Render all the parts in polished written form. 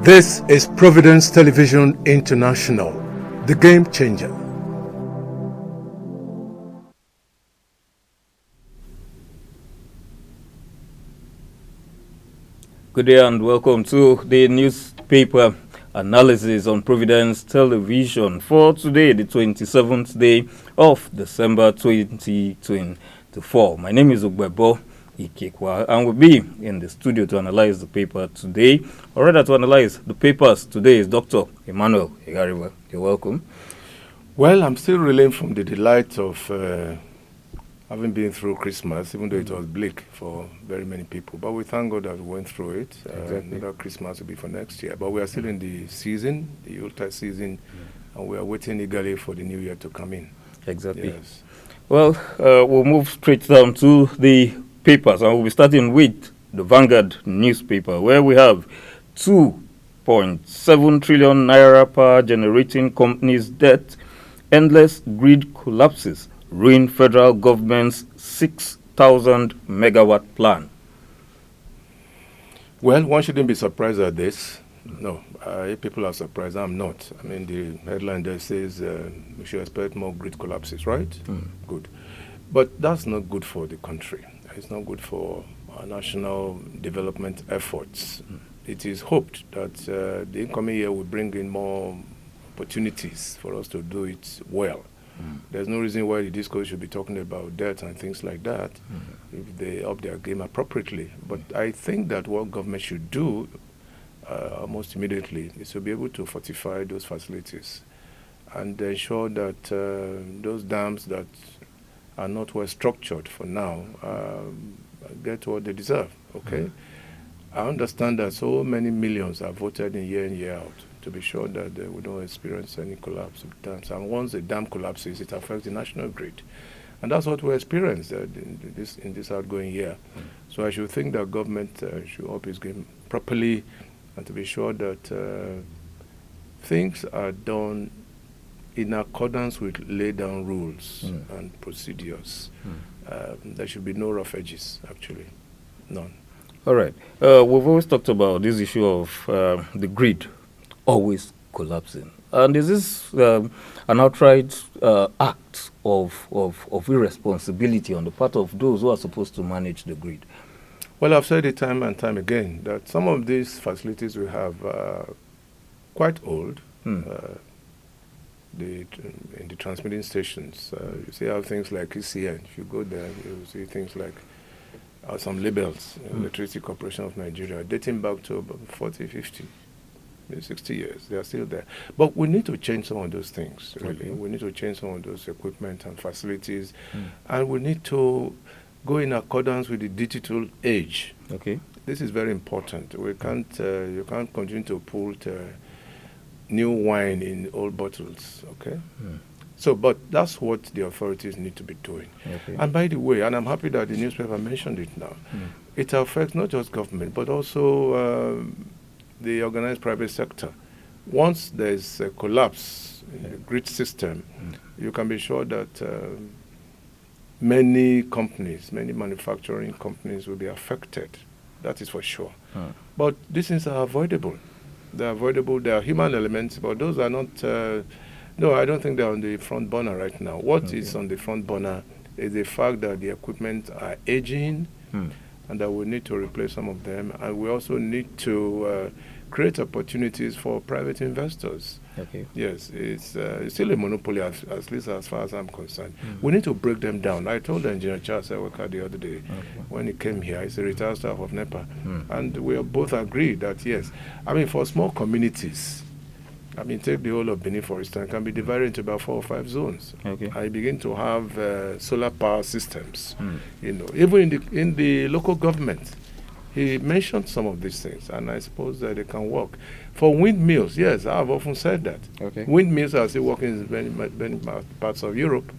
This is Providence Television International, the game changer. Good day and welcome to the newspaper analysis on Providence Television for today, the 27th day of December 2024. My name is Ugbebo Ikekwa, and we'll be in the studio to analyze the paper today. Or rather, to analyze the papers today is Dr. Emmanuel Igariba. You're welcome. Well, I'm still reeling from the delight of having been through Christmas, even though it was bleak for very many people. But we thank God that we went through it. Exactly. Another Christmas will be for next year. But we are still in the season, the Yuletide season, and we are waiting eagerly for the new year to come in. Exactly. Yes. Well, we'll move straight down to the papers, and we'll be starting with the Vanguard newspaper, where we have 2.7 trillion naira power generating companies' debt, endless grid collapses, ruin federal government's 6,000 megawatt plan. Well, one shouldn't be surprised at this. No, if people are surprised, I'm not. I mean, the headline there says we should expect more grid collapses, right? Good. But that's not good for the country. It's not good for our national development efforts. It is hoped that the incoming year will bring in more opportunities for us to do it well. There's no reason why the disco should be talking about debt and things like that if they up their game appropriately. But I think that what government should do almost immediately is to be able to fortify those facilities and ensure that those dams that are not well structured for now get what they deserve. Okay, I understand that so many millions are voted in year out to be sure that we don't experience any collapse of dams. And once a dam collapses, it affects the national grid. And that's what we experienced in this outgoing year. So I should think that government should up its game properly and to be sure that things are done in accordance with laid down rules and procedures. There should be no rough edges, actually. None. All right. We've always talked about this issue of the grid always collapsing. And is this an outright act of irresponsibility on the part of those who are supposed to manage the grid? Well, I've said it time and time again that some of these facilities we have are quite old. In the transmitting stations, you see how things like ECN, if you go there, you see things like some labels, Electricity Corporation of Nigeria, dating back to about 40, 50, maybe 60 years. They are still there. But we need to change some of those things, really. Okay. We need to change some of those equipment and facilities. And we need to go in accordance with the digital age. Okay. This is very important. We can't, you can't continue to put new wine in old bottles, okay? So, but that's what the authorities need to be doing. Okay. And by the way, and I'm happy that the newspaper mentioned it now, it affects not just government, but also the organized private sector. Once there's a collapse in the grid system, you can be sure that many companies, many manufacturing companies will be affected. That is for sure. But these things are avoidable. They're avoidable. There are human elements, but those are not... no, I don't think they're on the front burner right now. What is on the front burner is the fact that the equipment are aging and that we need to replace some of them. And we also need to create opportunities for private investors. Okay. Yes, it's still a monopoly, at least as far as I'm concerned. We need to break them down. I told Engineer Charles Eweka the other day when he came here, he's a retired staff of NEPA, and we both agreed that, yes, I mean, for small communities, I mean, take the whole of Benin, for instance, can be divided into about 4 or 5 zones. Okay. I begin to have solar power systems, you know, even in the local government. He mentioned some of these things, and I suppose that they can work. For windmills, yes, I've often said that. Okay. Windmills are still working in many parts of Europe,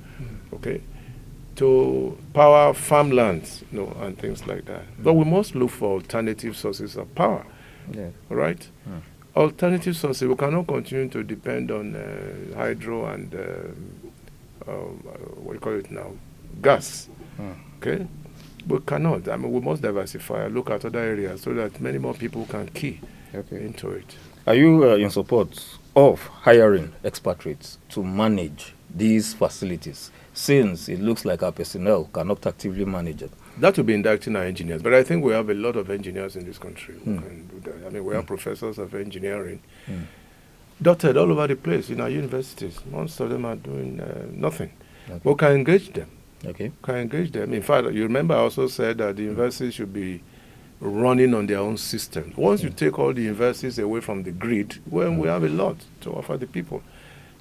okay, to power farmlands, you know, and things like that. But we must look for alternative sources of power, Yeah. all right? Alternative sources, we cannot continue to depend on hydro and, what do you call it now, gas, okay? We cannot. I mean, we must diversify and look at other areas so that many more people can key into it. Are you in support of hiring expatriates to manage these facilities, since it looks like our personnel cannot actively manage it? That would be inducting our engineers. But I think we have a lot of engineers in this country who can do that. I mean, we have professors of engineering dotted all over the place in our universities. Most of them are doing nothing. Okay. We can engage them. Okay. Can engage them. In fact, you remember I also said that the universities should be running on their own system. Once you take all the universities away from the grid, well, we have a lot to offer the people,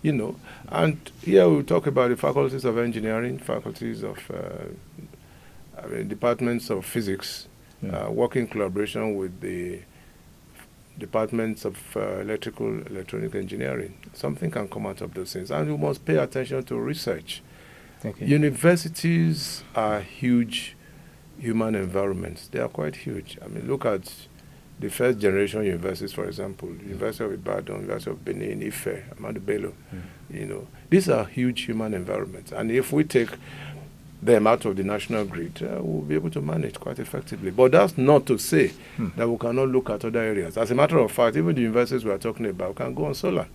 you know. And here we talk about the faculties of engineering, faculties of departments of physics, working in collaboration with the departments of electronic engineering. Something can come out of those things. And we must pay attention to research. Okay. Universities are huge human environments. They are quite huge. I mean, look at the first generation universities, for example, University of Ibadan, University of Benin, Ife, Ahmadu Bello. You know, these are huge human environments. And if we take them out of the national grid, we'll be able to manage quite effectively. But that's not to say that we cannot look at other areas. As a matter of fact, even the universities we are talking about can go on solar.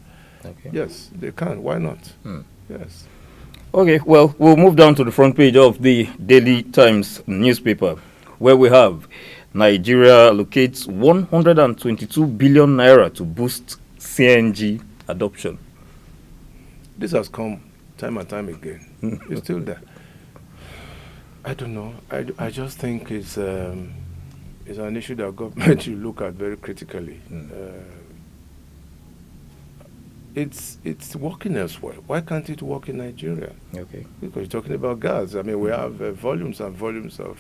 Okay. Yes, they can. Why not? Yes. Okay, well, we'll move down to the front page of the Daily Times newspaper, where we have Nigeria allocates 122 billion naira to boost CNG adoption. This has come time and time again. It's still there. I don't know. I just think it's an issue that government should look at very critically. It's working elsewhere. Why can't it work in Nigeria? Okay. Because you're talking about gas. I mean, we have volumes and volumes of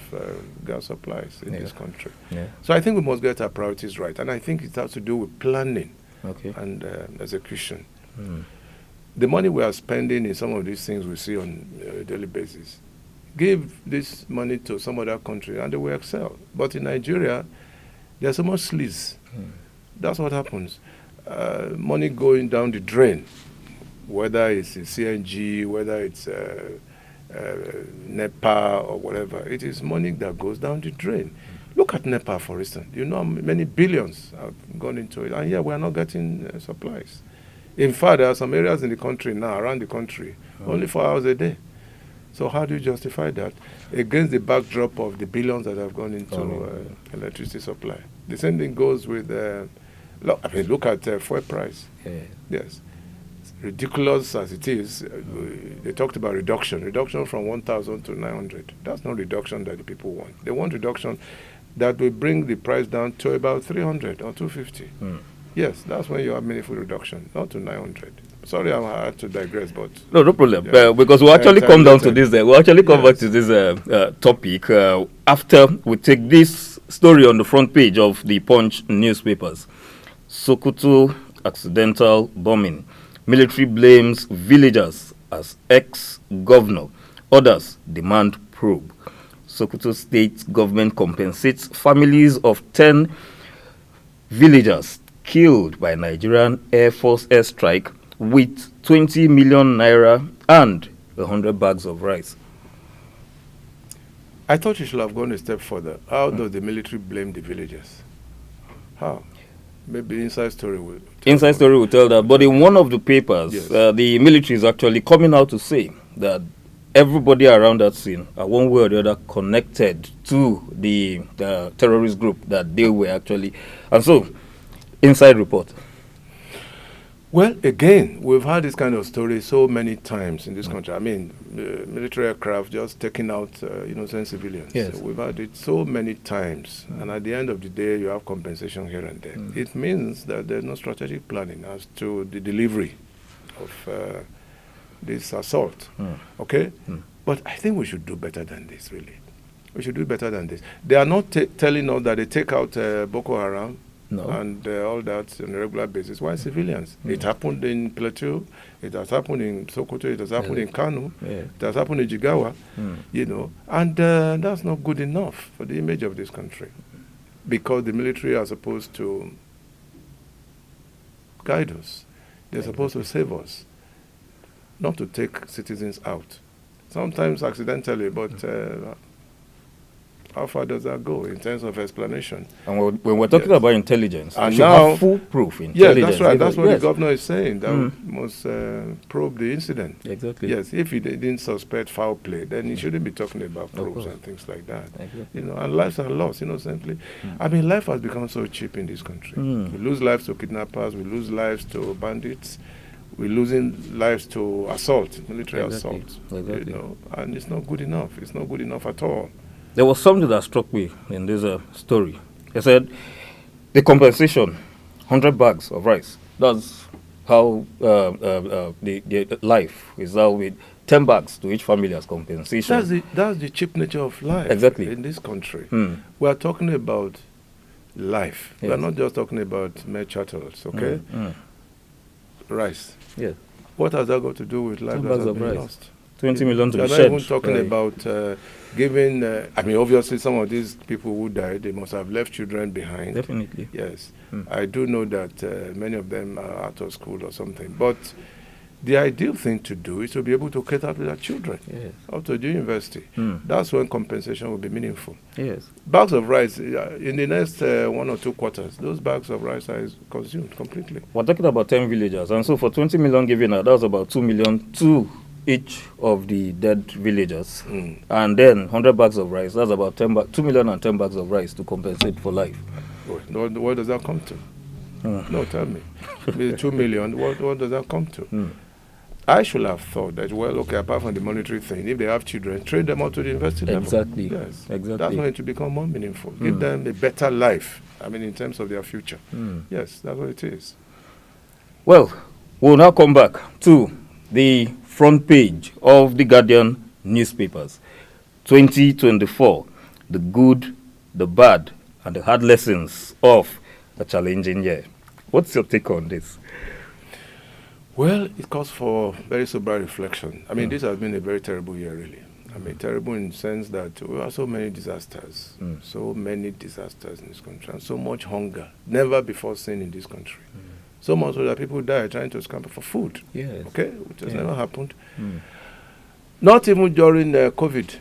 gas supplies in this country. Yeah. So I think we must get our priorities right. And I think it has to do with planning and execution. The money we are spending in some of these things we see on a daily basis, give this money to some other country and they will excel. But in Nigeria, there's so much sleaze. That's what happens. Money going down the drain, whether it's CNG, whether it's NEPA or whatever, it is money that goes down the drain. Look at NEPA, for instance. You know how many billions have gone into it, and yet we are not getting supplies. In fact, there are some areas in the country now, around the country, only 4 hours a day. So how do you justify that against the backdrop of the billions that have gone into electricity supply? The same thing goes with look at fuel price. Yes. Ridiculous as it is, they talked about reduction from 1,000 to 900. That's not reduction that the people want. They want reduction that will bring the price down to about 300 or 250. Yes, that's when you have meaningful reduction, not to 900. Sorry, I had to digress, but no problem. Yeah. Because we'll actually come down to this. We'll actually come back to this topic after we take this story on the front page of the Punch newspapers. Sokoto accidental bombing. Military blames villagers as ex-governor. Others demand probe. Sokoto state government compensates families of 10 villagers killed by Nigerian Air Force airstrike with 20 million naira and 100 bags of rice. I thought you should have gone a step further. How does the military blame the villagers? How? Maybe Inside Story will tell that. But in one of the papers, the military is actually coming out to say that everybody around that scene are one way or the other connected to the terrorist group that they were actually. And so, inside report. Well, again, we've had this kind of story so many times in this country. I mean, military aircraft just taking out innocent civilians. Yes. So we've had it so many times. And at the end of the day, you have compensation here and there. It means that there's no strategic planning as to the delivery of this assault. Okay? But I think we should do better than this, really. We should do better than this. They are not telling us that they take out Boko Haram. No. And all that on a regular basis. Why civilians? It happened in Plateau, it has happened in Sokoto, it has happened in Kano, it has happened in Jigawa, and that's not good enough for the image of this country, because the military are supposed to guide us. They're supposed to save us, not to take citizens out. Sometimes accidentally, but How far does that go in terms of explanation? And when we're talking Yes. about intelligence, And we should now- have foolproof Yeah, intelligence. that's right. That's what Yes. the governor is saying. That Mm. we must probe the incident. Exactly. Yes, if he didn't suspect foul play, then he shouldn't be talking about probes course. and things like that. Exactly. You know, and lives are lost innocently. I mean, life has become so cheap in this country. Mm. We lose lives to kidnappers, we lose lives to bandits, we're losing lives to assault, military Exactly. assault. Exactly. You know, and it's not good enough. It's not good enough at all. There was something that struck me in this story. He said the compensation, 100 bags of rice. That's how the life is now with 10 bags to each family as compensation. That's the cheap nature of life. Exactly. In this country. Mm. We are talking about life. We are Yes. not just talking about mere chattels, okay? Mm. Rice. Yes. What has that got to do with life 10 that bags has of been rice. lost? 20 million to We be are shared. not even talking Right. about giving, I mean, obviously some of these people who died, they must have left children behind. Definitely. Yes. Mm. I do know that many of them are out of school or something. But the ideal thing to do is to be able to cater to their children Yes. up to the university. Mm. That's when compensation will be meaningful. Yes. Bags of rice, in the next 1 or 2 quarters, those bags of rice are consumed completely. We're talking about 10 villagers. And so for 20 million given out, that was about 2 million to each of the dead villagers. Mm. And then 100 bags of rice, that's about 2 million and 10 bags of rice to compensate for life. What does that come to? Mm. No, tell me. The 2 million, what does that come to? Mm. I should have thought that, well, okay, apart from the monetary thing, if they have children, train them up to the university level. Exactly. Yes. Exactly. That's when it will become more meaningful. Give them a better life, I mean, in terms of their future. Mm. Yes, that's what it is. Well, we'll now come back to the front page of the Guardian newspapers. 2024, the good, the bad, and the hard lessons of a challenging year. What's your take on this? Well, it calls for very sober reflection. I mean, this has been a very terrible year, really. I mean, terrible in the sense that there are so many disasters, so many disasters in this country, and so much hunger, never before seen in this country. So much so that people die trying to scamper for food, Yes. okay, which has Yeah. never happened. Mm. Not even during COVID.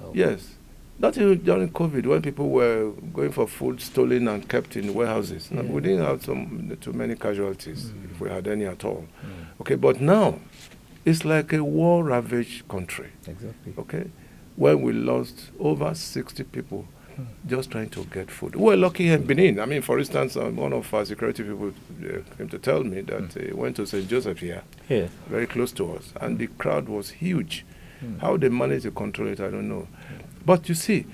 Oh. Yes. Not even during COVID, when people were going for food stolen and kept in warehouses. Now, we didn't have too many casualties, if we had any at all. Okay, but now, it's like a war-ravaged country. Exactly. Okay, when we lost over 60 people just trying to get food. We were lucky in Benin. I mean, for instance, one of our security people came to tell me that he went to St. Joseph here, Yeah. very close to us, and the crowd was huge. How they managed to control it, I don't know. But you see,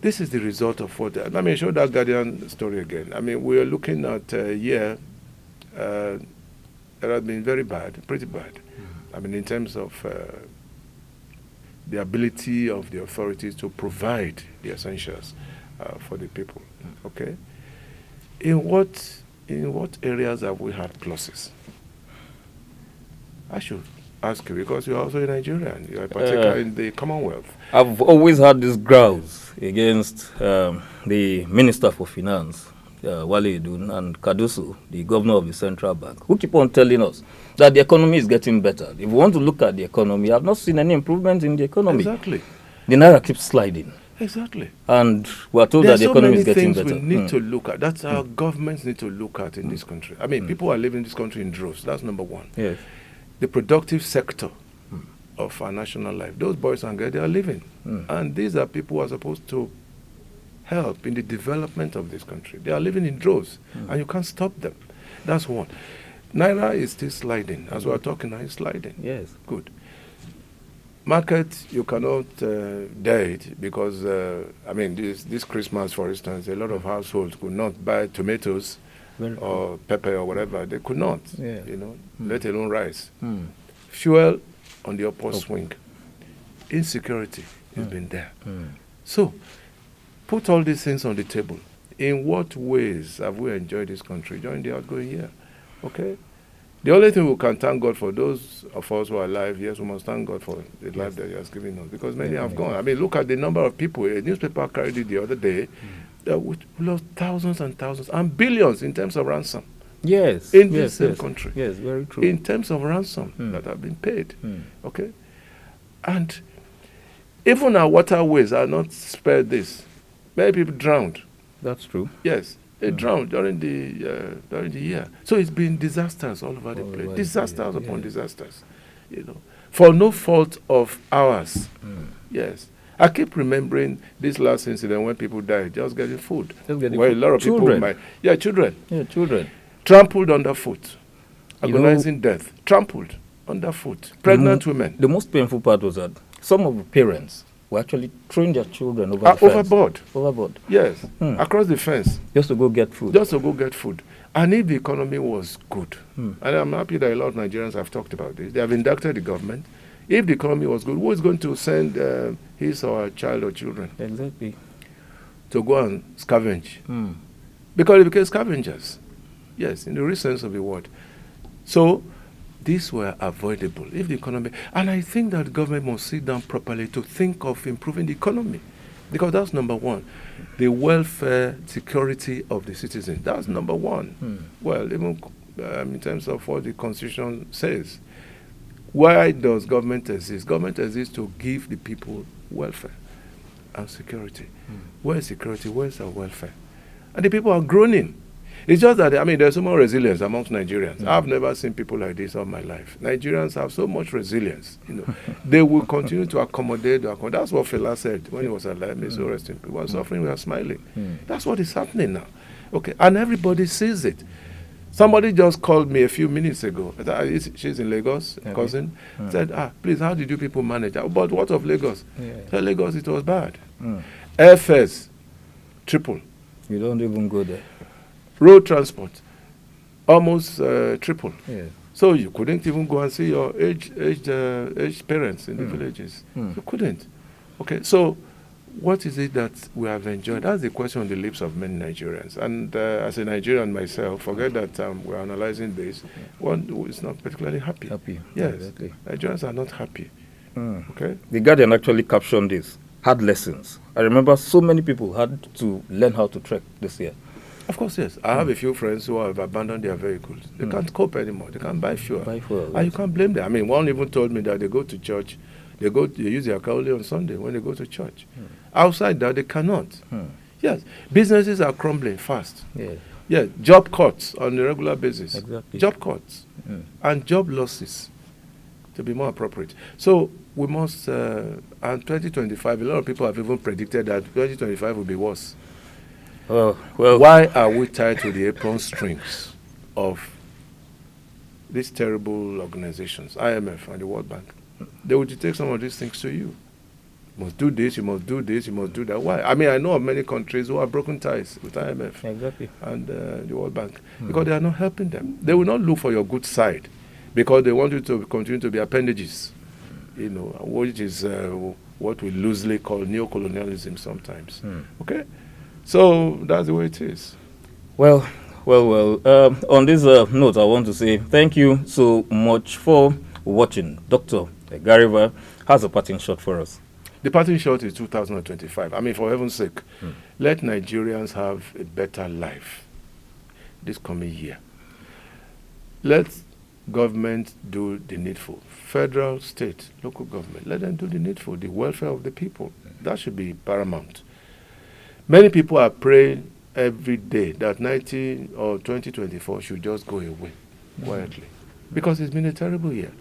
this is the result of what. Let me show that Guardian story again. I mean, we are looking at a year that has been very bad, pretty bad. I mean, in terms of the ability of the authorities to provide the essentials for the people. Okay, in what areas have we had pluses? I should ask you because you are also a Nigerian. You are a partaker in the Commonwealth. I've always had these growls against the Minister for Finance, Wale Edun, and Kadusu, the governor of the central bank, who keep on telling us that the economy is getting better. If we want to look at the economy, I've not seen any improvement in the economy. Exactly. The Naira keeps sliding. Exactly. And we're told There that the are so economy many is getting things better. we need to look at. That's our governments need to look at in this country. I mean, people are living in this country in droves. That's number one. Yes. The productive sector of our national life. Those boys and girls, they are living. And these are people who are supposed to help in the development of this country. They are living in droves, and you can't stop them. That's one. Naira is still sliding. As we are talking now, it's sliding. Yes. Good. Market, you cannot dare it because, I mean, this Christmas, for instance, a lot of households could not buy tomatoes or pepper or whatever. They could not, you know, let alone rice. Fuel on the upward swing. Insecurity has been there. So, put all these things on the table. In what ways have we enjoyed this country during the outgoing year? Okay? The only thing we can thank God for, those of us who are alive, yes, we must thank God for the life that He has given us, because many have gone. I mean, look at the number of people. A newspaper carried it the other day that we lost thousands and thousands and billions in terms of ransom. Yes. In this same country. Yes, very true. In terms of ransom that have been paid. Okay? And Even our waterways are not spared this. Many people drowned. That's true. Yes, they drowned during the year. So it's been disasters all over the place. Disasters upon disasters. For no fault of ours. Yes. I keep remembering this last incident when people died just getting food. Where a lot of children. people children. Yeah, children. Trampled underfoot. Agonizing death. Trampled underfoot. Pregnant women. The most painful part was that some of the parents were actually throwing their children over the fence. Overboard. Overboard. Yes. Across the fence. Just to go get food. Just to go get food. And if the economy was good, and I'm happy that a lot of Nigerians have talked about this, they have inducted the government. If the economy was good, who is going to send his or her child or children Exactly. to go and scavenge? Because they became scavengers. Yes, in the real sense of the word. So these were avoidable if the economy. And I think that the government must sit down properly to think of improving the economy. Because that's number one. The welfare, security of the citizens. That's number one. Well, even in terms of what the Constitution says. Why does government exist? Government exists to give the people welfare and security. Where is security? Where is our welfare? And the people are groaning. It's just that, there's so much resilience amongst Nigerians. I've never seen people like this all my life. Nigerians have so much resilience. They will continue to accommodate. That's what Fela said when he was alive. May so rest in peace. We are suffering, we are smiling. That's what is happening now. Okay, and everybody sees it. Somebody just called me a few minutes ago. She's in Lagos, cousin. Said, please, how did you people manage? But what of Lagos? Said, Lagos, it was bad. Airfares, triple. You don't even go there. Road transport, almost triple. Yeah. So you couldn't even go and see your aged parents in the villages. You couldn't. Okay, so what is it that we have enjoyed? That's the question on the lips of many Nigerians. And as a Nigerian myself, forget that we're analyzing this. One who is not particularly happy. Yes, exactly. Nigerians are not happy. Okay. The Guardian actually captioned this, hard lessons. I remember so many people had to learn how to trek this year. Of course, yes. I have a few friends who have abandoned their vehicles. They can't cope anymore. They can't buy fuel. And you can't blame them. One even told me that they go to church. They use their car only on Sunday when they go to church. Outside that, they cannot. Yes. Businesses are crumbling fast. Yeah. Job cuts on a regular basis. Exactly. Job cuts. And job losses, to be more appropriate. So we must, and 2025, a lot of people have even predicted that 2025 will be worse. Well, why are we tied to the apron strings of these terrible organizations, IMF and the World Bank? They will take some of these things to you. You must do this, you must do this, you must do that. Why? I know of many countries who have broken ties with IMF and the World Bank because they are not helping them. They will not look for your good side because they want you to continue to be appendages, which is what we loosely call neocolonialism sometimes. Okay? So that's the way it is. Well. On this note, I want to say thank you so much for watching. Dr. Gariva has a parting shot for us. The parting shot is 2025. For heaven's sake, let Nigerians have a better life this coming year. Let government do the needful. Federal, state, local government, let them do the needful. The welfare of the people. That should be paramount. Many people are praying every day that 2024 should just go away quietly. Because it's been a terrible year.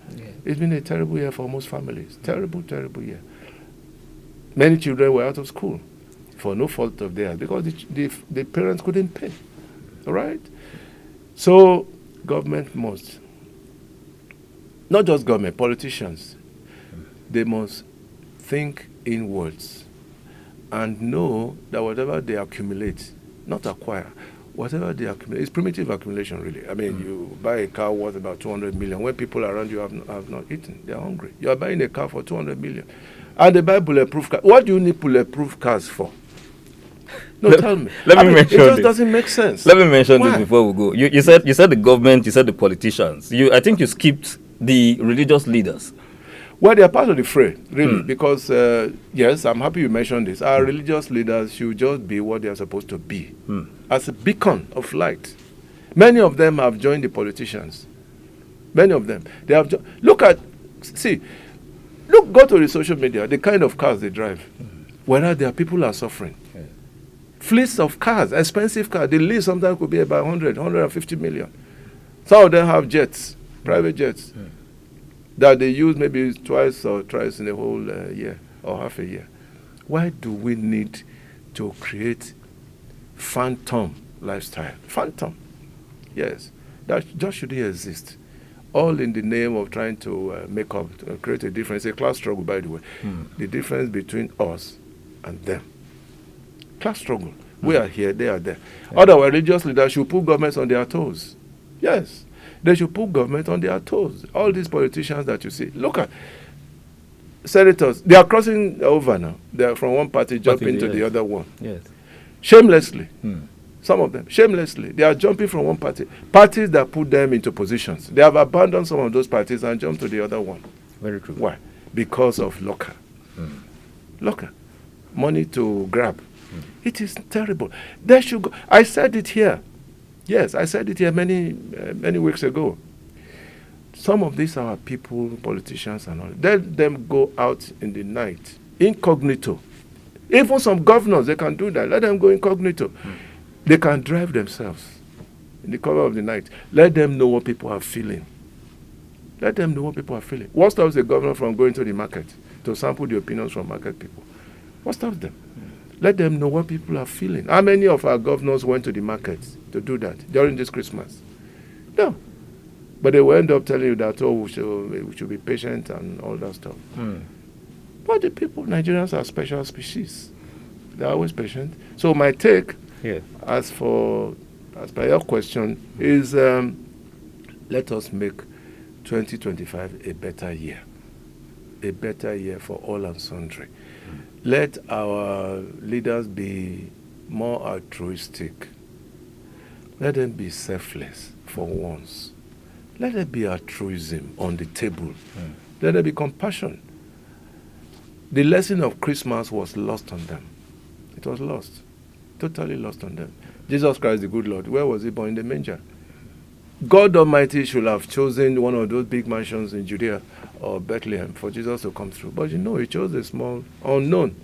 It's been a terrible year for most families. Terrible, terrible year. Many children were out of school for no fault of theirs because the parents couldn't pay. All right? So government must, not just government, politicians, they must think inwards and know that whatever they accumulate, not acquire, whatever they accumulate, it's primitive accumulation really. You buy a car worth about 200 million when people around you have not eaten, they're hungry. You are buying a car for 200 million. And they buy bulletproof cars. What do you need bulletproof cars for? Tell me. Let me mention it just doesn't make sense. Let me mention this before we go. You said the government, you said the politicians. I think you skipped the religious leaders. Well, they are part of the fray, really, because, yes, I'm happy you mentioned this. Our religious leaders should just be what they are supposed to be, as a beacon of light. Many of them have joined the politicians. Many of them. They have look at, see, Look, go to the social media, the kind of cars they drive. Whereas their people are suffering. Fleets of cars, expensive cars. The lease sometimes could be about 150 million. Some of them have jets, private jets, that they use maybe twice or thrice in a whole year or half a year. Why do we need to create phantom lifestyle? Phantom. Yes. That just shouldn't exist. All in the name of trying to make up, create a difference. A class struggle, by the way. The difference between us and them. Class struggle. We are here, they are there. Other religious leaders should put governments on their toes. Yes. They should put government on their toes. All these politicians that you see. Look at senators. They are crossing over now. They are from one party jumping into the other one. Yes. Shamelessly. Some of them, shamelessly. They are jumping from one party. Parties that put them into positions. They have abandoned some of those parties and jumped to the other one. Very true. Why? Because of lucre. Lucre. Money to grab. It is terrible. They should go. I said it here. Yes, I said it here many weeks ago. Some of these are people, politicians and all. Let them go out in the night, incognito. Even some governors, they can do that. Let them go incognito. They can drive themselves in the cover of the night. Let them know what people are feeling. Let them know what people are feeling. What stops the governor from going to the market to sample the opinions from market people? What stops them? Let them know what people are feeling. How many of our governors went to the market to do that during this Christmas? No. But they will end up telling you that, oh, we should be patient and all that stuff. But the people, Nigerians are special species. They're always patient. So my take, as per your question, is let us make 2025 a better year. A better year for all and sundry. Let our leaders be more altruistic. Let them be selfless for once. Let there be altruism on the table. Let there be compassion. The lesson of Christmas was lost on them. It was lost. Totally lost on them. Jesus Christ, the good Lord, where was he born? In the manger. God Almighty should have chosen one of those big mansions in Judea or Bethlehem for Jesus to come through. But he chose a small, unknown,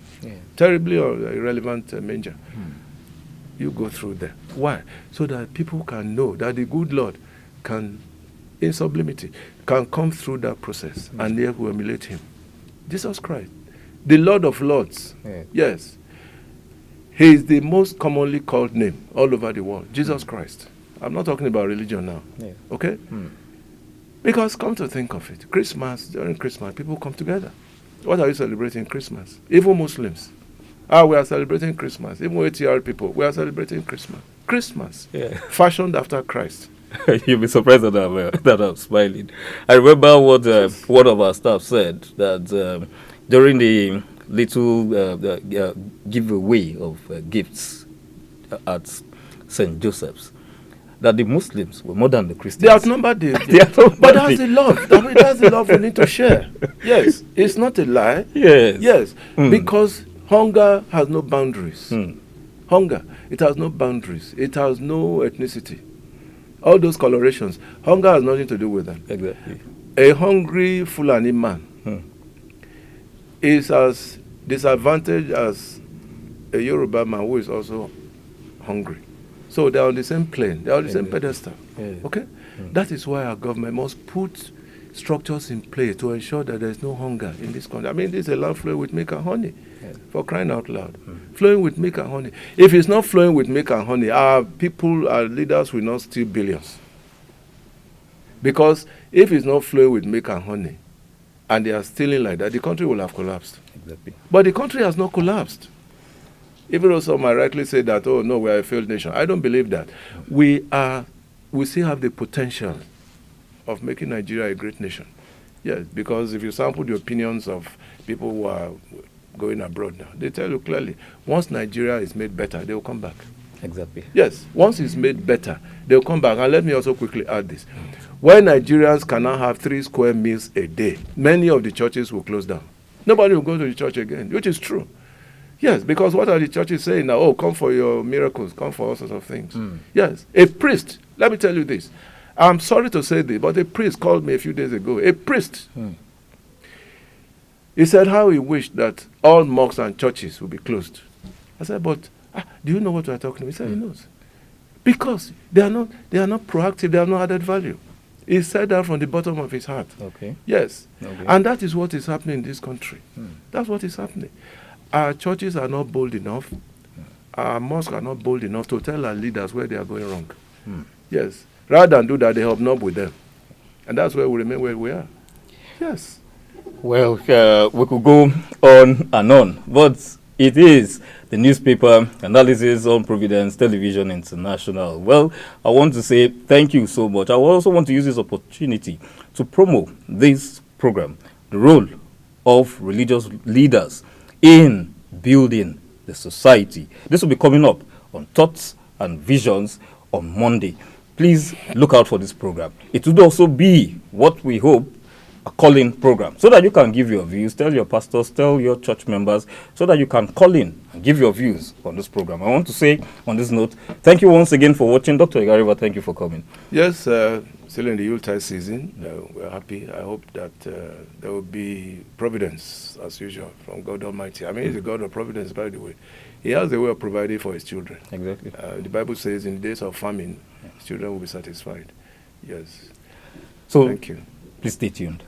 terribly irrelevant manger. You go through there. Why? So that people can know that the good Lord can, in sublimity, can come through that process and they will emulate him. Jesus Christ, the Lord of Lords. Yes. He is the most commonly called name all over the world. Jesus Christ. I'm not talking about religion now. Okay? Because come to think of it, during Christmas, people come together. What are you celebrating Christmas? Even Muslims. We are celebrating Christmas. Even ATR people, we are celebrating Christmas. Christmas. Fashioned after Christ. You'll be surprised that I'm smiling. I remember what one of our staff said, that during the little giveaway of gifts at St. Joseph's, that the Muslims were more than the Christians. They outnumbered but that's the love. That's the love we need to share. Yes. It's not a lie. Yes. Because hunger has no boundaries. Hunger, it has no boundaries. It has no ethnicity. All those colorations. Hunger has nothing to do with them. Exactly. A hungry Fulani man is as disadvantaged as a Yoruba man who is also hungry. So they are on the same plane. They are on the same pedestal. Okay? That is why our government must put structures in place to ensure that there is no hunger in this country. I mean, this is a land flowing with milk and honey, for crying out loud. Flowing with milk and honey. If it's not flowing with milk and honey, our people, our leaders will not steal billions. Because if it's not flowing with milk and honey, and they are stealing like that, the country will have collapsed. Exactly. But the country has not collapsed. Even though some might rightly say that, oh no, we are a failed nation. I don't believe that. We still have the potential of making Nigeria a great nation. Yes, because if you sample the opinions of people who are going abroad now, they tell you clearly, once Nigeria is made better, they will come back. Exactly. Yes, once it's made better, they will come back. And let me also quickly add this. When Nigerians cannot have 3 square meals a day, many of the churches will close down. Nobody will go to the church again, which is true. Yes, because what are the churches saying now? Oh, come for your miracles, come for all sorts of things. Yes, a priest, let me tell you this. I'm sorry to say this, but a priest called me a few days ago. A priest. He said how he wished that all mosques and churches would be closed. I said, but do you know what we are talking about? He said he knows. Because they are not proactive, they have not added value. He said that from the bottom of his heart. Okay. Yes. Okay. And that is what is happening in this country. That's what is happening. Our churches are not bold enough. Our mosques are not bold enough to tell our leaders where they are going wrong. Yes. Rather than do that, they hobnob with them. And that's where we remain where we are. Yes. Well, we could go on and on, but it is the newspaper analysis on Providence Television International. Well, I want to say thank you so much. I also want to use this opportunity to promote this program, the role of religious leaders in building the society. This will be coming up on Thoughts and Visions on Monday. Please look out for this program. It would also be what we hope a calling program, so that you can give your views, tell your pastors, tell your church members, so that you can call in and give your views on this program. I want to say on this note, thank you once again for watching. Dr. Igariba, thank you for coming. Yes, still in the Yuletide season. We're happy. I hope that there will be providence, as usual, from God Almighty. I mean, He's a God of providence, by the way. He has a way of providing for His children. Exactly. The Bible says in the days of famine, His children will be satisfied. Yes. So, thank you. Please stay tuned.